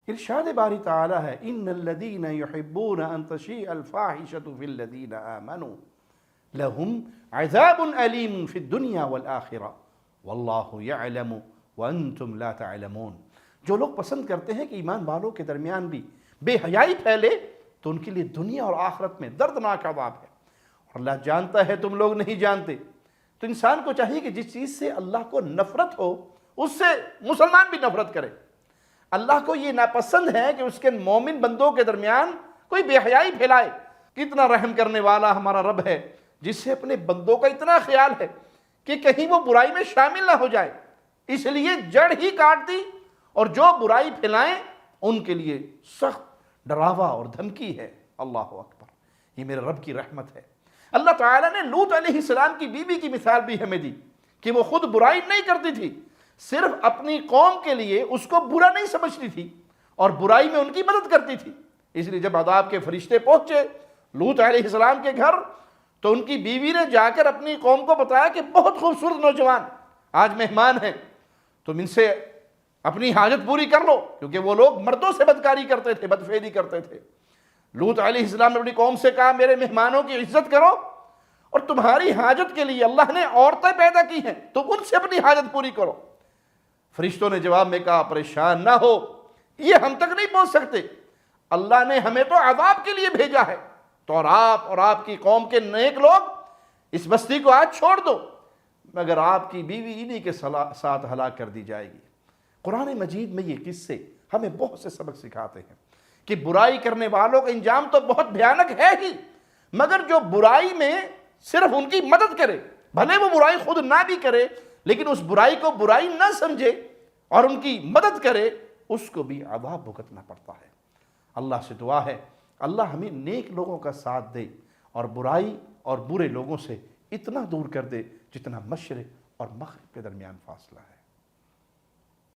ارشاد باری تعالی ہے ان الذین یحبون ان تشیع الفاحشۃ فی الذین آمنوا لہم عذاب علیم فی الدنیا والآخرہ واللہ یعلم وانتم لا تعلمون۔ جو لوگ پسند کرتے ہیں کہ ایمان والوں کے درمیان بھی بے حیائی پھیلے تو ان کے لیے دنیا اور آخرت میں دردناک عذاب ہے، اور اللہ جانتا ہے تم لوگ نہیں جانتے۔ تو انسان کو چاہیے کہ جس چیز سے اللہ کو نفرت ہو اس سے مسلمان بھی نفرت کرے۔ اللہ کو یہ ناپسند ہے کہ اس کے مومن بندوں کے درمیان کوئی بے حیائی پھیلائے۔ کتنا رحم کرنے والا ہمارا رب ہے جس سے اپنے بندوں کا اتنا خیال ہے کہ کہیں وہ برائی میں شامل نہ ہو جائے، اس لیے جڑ ہی کاٹ دی، اور جو برائی پھیلائیں ان کے لیے سخت ڈراوا اور دھمکی ہے۔ اللہ اکبر، یہ میرے رب کی رحمت ہے۔ اللہ تعالیٰ نے لوط علیہ السلام کی بیوی کی مثال بھی ہمیں دی کہ وہ خود برائی نہیں کرتی تھی، صرف اپنی قوم کے لیے اس کو برا نہیں سمجھتی تھی اور برائی میں ان کی مدد کرتی تھی۔ اس لیے جب عذاب کے فرشتے پہنچے لوط علیہ السلام کے گھر تو ان کی بیوی نے جا کر اپنی قوم کو بتایا کہ بہت خوبصورت نوجوان آج مہمان ہیں، تم ان سے اپنی حاجت پوری کر لو، کیونکہ وہ لوگ مردوں سے بدکاری کرتے تھے، بدفعلی کرتے تھے۔ لوط علیہ السلام نے اپنی قوم سے کہا میرے مہمانوں کی عزت کرو، اور تمہاری حاجت کے لیے اللہ نے عورتیں پیدا کی ہیں، تم ان سے اپنی حاجت پوری کرو۔ فرشتوں نے جواب میں کہا پریشان نہ ہو، یہ ہم تک نہیں پہنچ سکتے، اللہ نے ہمیں تو عذاب کے لیے بھیجا ہے، تو اور آپ کی قوم کے نیک لوگ اس بستی کو آج چھوڑ دو، مگر آپ کی بیوی انہی کے ساتھ ہلاک کر دی جائے گی۔ قرآن مجید میں یہ قصے ہمیں بہت سے سبق سکھاتے ہیں کہ برائی کرنے والوں کا انجام تو بہت بھیانک ہے ہی، مگر جو برائی میں صرف ان کی مدد کرے، بھلے وہ برائی خود نہ بھی کرے لیکن اس برائی کو برائی نہ سمجھے اور ان کی مدد کرے، اس کو بھی عذاب بھگتنا پڑتا ہے۔ اللہ سے دعا ہے اللہ ہمیں نیک لوگوں کا ساتھ دے اور برائی اور برے لوگوں سے اتنا دور کر دے جتنا مشرق اور مغرب کے درمیان فاصلہ ہے۔